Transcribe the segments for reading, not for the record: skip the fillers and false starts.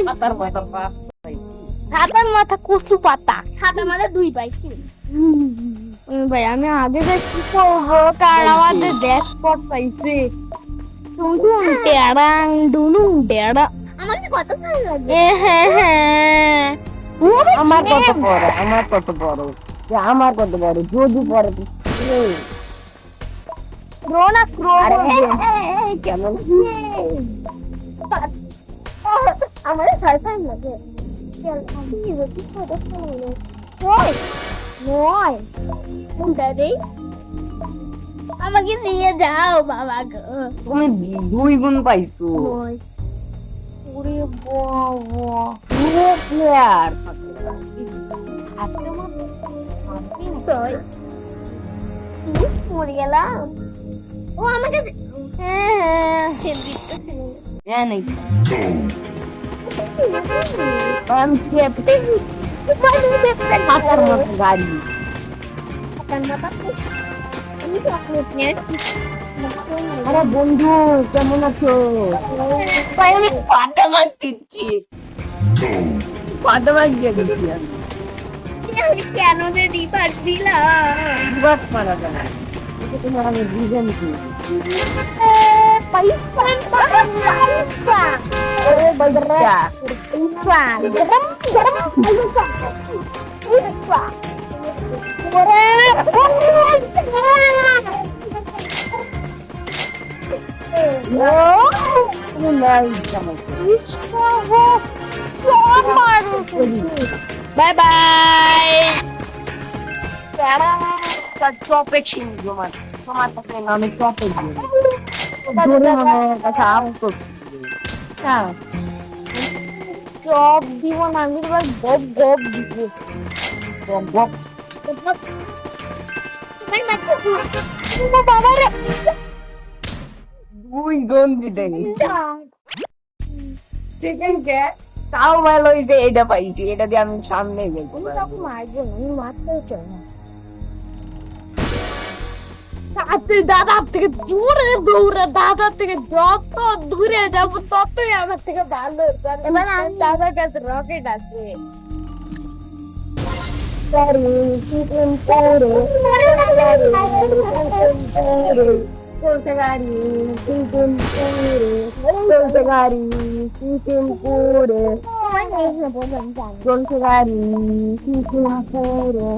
পাতার মাথা পাঁচ ছাতার মাথা কচু পাতা ছাতা মানে দুই পাইছি ভাই আমি আগে যে কি করবো কার আমাদের ড্যাশবোর্ড পাইছে টুনটুন টেরাং ডুনুন টেরা আমাকে কত ভালো লাগে হ্যাঁ আমার কত বড় আমার কত বড় যে আমার কত বড় যদি পড়ে রোনা ক্রো কেমন আমাদের সারপ্রাইজ লাগে কি বলছিস নয় নয় কোনটা রে আমাকে নিয়ে যাও বাবা গো তুমি দুই গুণ পাইছো ওরে বাবা পুরো প্লেয়ার মরে গেলাম ও আমাকে জানি আমি চেপে পাতার মতো গাড়ি আরে বন্ধু কেমন আছো ভাই আমি পাতা মার দিচ্ছি পাতা মার দিয়ে দিচ্ছি আমি কেন যে রিভার দিলাম বাস মারা যায় তোমার আমি বুঝে নিচ্ছি Bye bye. চপে ছিল তোমার কাছে আমি চপে দিই জোরে আমার কাছে আফসোস চপ দিব না আমি এবার গপ গপ দিব গপ বাবা রে দুই গন্ডি দেনিস চিকেন কে তাও ভালো হয়েছে এটা পাইছি এটা দিয়ে আমি সামনে যাবো মারবো না আমি মারতেও চাই না দাদার থেকে জোরে দৌড়ে দাদার থেকে যত দূরে যাব ততই আমার থেকে ভালো এবার আমি দাদার কাছে রকেট আসবে চলছে গাড়ি চিকেন চলছে গাড়ি চিকেন পুরে চলছে গাড়ি চিকেন পুরে চলছে গাড়ি চিকেন পুরে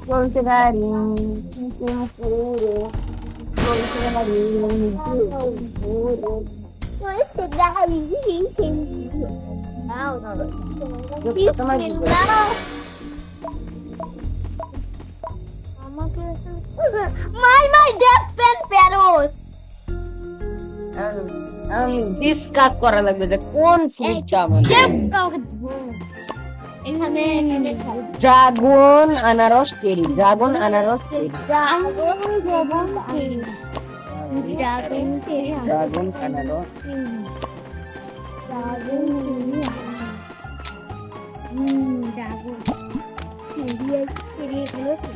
চলছে গাড়ি my death pen Paros discuss করা লাগবে যে কোন ফ্রুটটা আমাদের এখানে ড্রাগন আনারস কেরি ড্রাগন আনারস কেরি ড্রাগন আনারস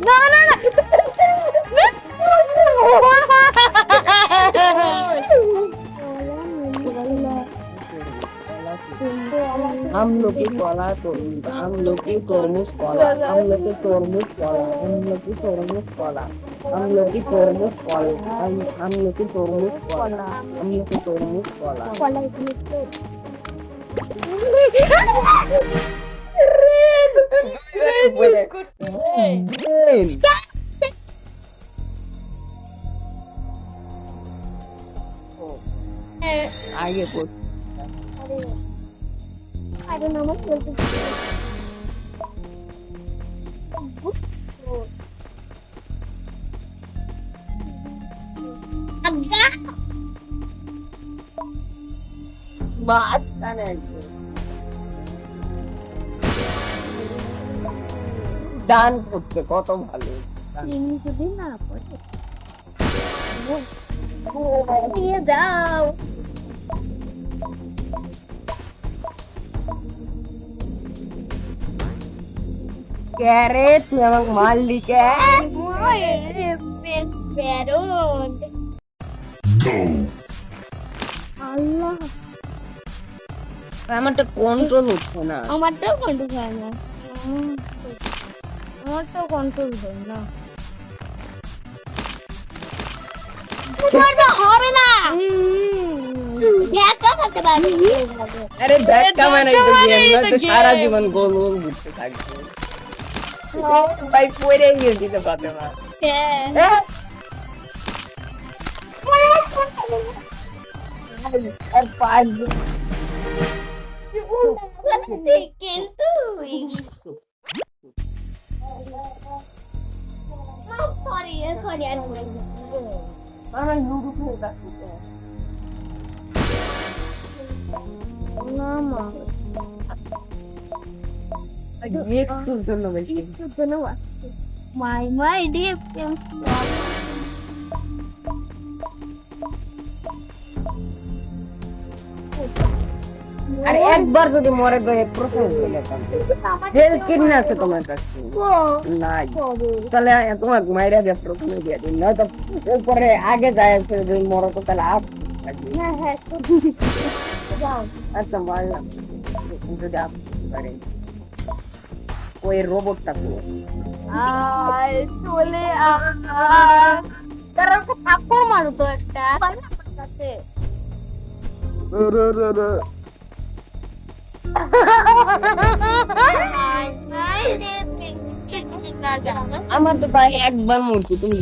না না না আমলকি কলা তরমুজ আমলকি তরমুজ কলা আমলকি তরমুজ কলা আমলকি তরমুজ কলা আমলকি তরমুজ কলা আমলকি তরমুজ কলা আমলকি তরমুজ কলা আগে পড় I don't know what to do. Bus dance করতে কত ভালো যদি না পড়ে নিয়ে যাও কে তুই আমাকে মারলি কে আল্লাহ আমারটা কন্ট্রোল হচ্ছে না। আমারটাও কন্ট্রোল হয় না। আমারটাও কন্ট্রোল হয় না। তোমারটা হবে না। দেখা করতে পারবে। আরে ব্যাটটা মানে তো গেম না, তো সারা জীবন গোল গোল ঘুরতে থাকবে। ভাই পড়ে গেছি তো কতবার। হ্যাঁ। আর পারবো কিন্তু সরি সরি আর আমার লুডো খেলতে না মা একটুর জন্য বেশি। মাই ডিপ আর একবার যদি মরে গেলে প্রথম হয়ে হেল কিডনি আছে তোমার কাছে নাই, তাহলে তোমার মাইরা দিয়ে প্রথমে দিয়ে দিন, নয়তো এরপরে আগে যায় যদি মরো তো তাহলে আপ হ্যাঁ হ্যাঁ যাও আচ্ছা মারলাম যদি আপ পারে ওই রোবটটা আর চলে তারা ওকে থাপ্পড় মারো তো একটা আমার তো ভাই একবার মরছি, তুমি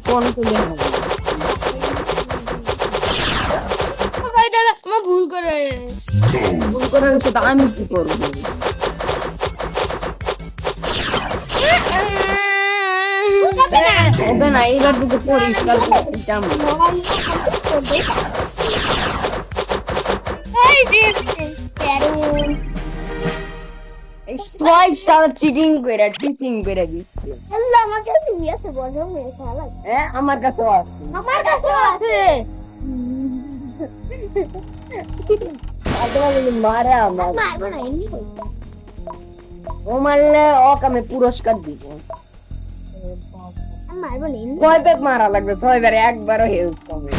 কোন চলে হবে ভাই দাদা আমার ভুল করে হচ্ছে, তো আমি কি করবো? হবে না, এইবার যদি পরিষ্কার চিটিং করে টিচিং করে দিচ্ছে। আমাকে নিয়েছে বড় মেয়ে খেলা হ্যাঁ আমার কাছেও আছে, আমার কাছেও আছে মারে আমার মারবো না এমনি ও মারলে ওকে পুরস্কার দিব। মারবো না এমনি 6 ব্যাগ মারা লাগবে, 6 বার একবারও হেল্প কমে।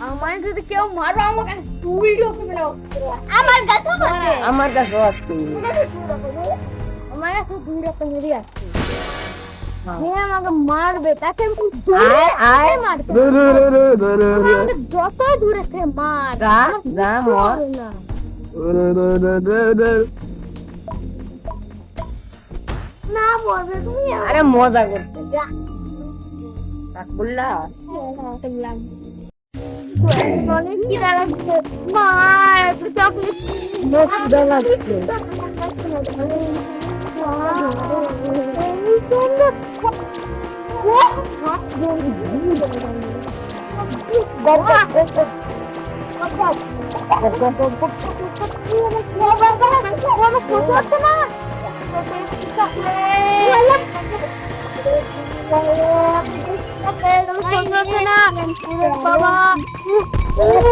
আমার যদি কেউ মারো আমাকে দুই রকমের অস্ত্র আমার কাছেও আছে আমার কাছেও আছে, আমার কাছে দুই রকমেরই আছে। যে আমাকে মারবে তাকে আমি মারতে যত দূরে থেকে মার না না বলবে তুমি আরে মজা করতে যা বললা অনেক কি লাগছে মার চকলেট লাগছে।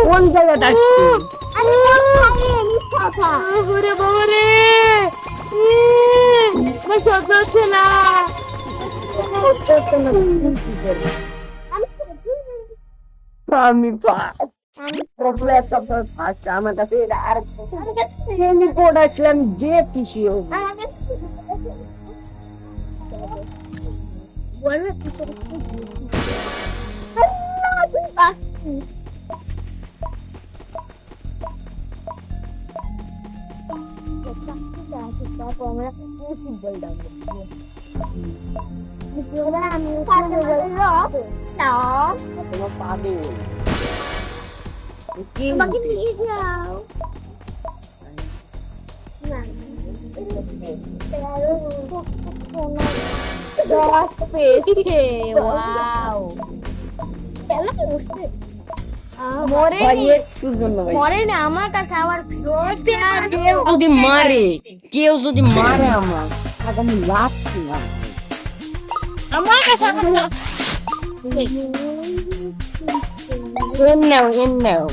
কোন জায়গাটা আমি সবসময় ফার্স্ট, আমার কাছে এটা আর রিপোর্ট আসলাম যে খুশি হবে। আমাকে নিয়ে যাও পেয়েছে ওয়াও মরে না আমার কাছে আবার কেউ যদি মারে আমার আমি লাগছি না, আমার কাছে নাও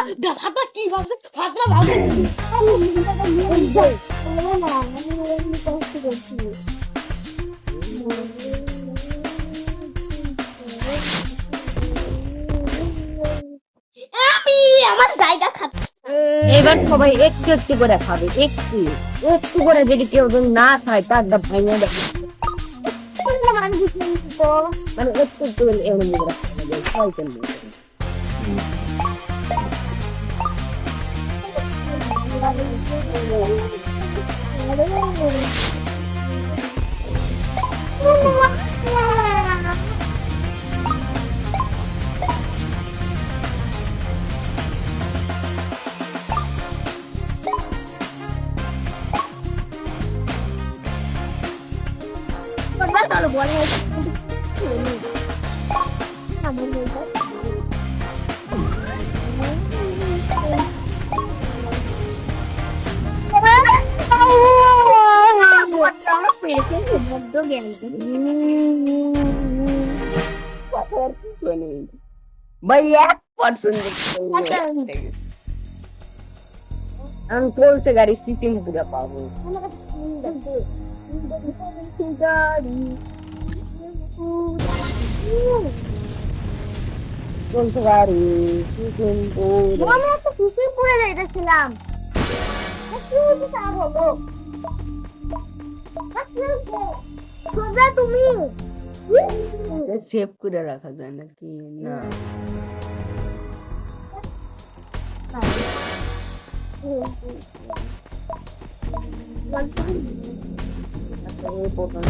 ফাতমা কি ভাবছে? ফাতমা ভাবছে আমি আমার জায়গা খাচ্ছি। এবার সবাই একটু একটু করে খাবে, একটু একটু করে, যদি কেউ যদি না খায় তার ভাঙিয়ে দেবে, মানে একটু একটু করে এমনি করে খাবে, সবাই চলবে। কথার কিছু নেই ভাই, 1% আমি চলছে গাড়ি সিসিং পুরো পাবো। চলছে গাড়ি সিসিং পুরো। আমি একটা কিসের পড়ে যাইতেছিলাম, তুমি সেভ করে রাখা যায় নাকি না? আচ্ছা, এই প্রথম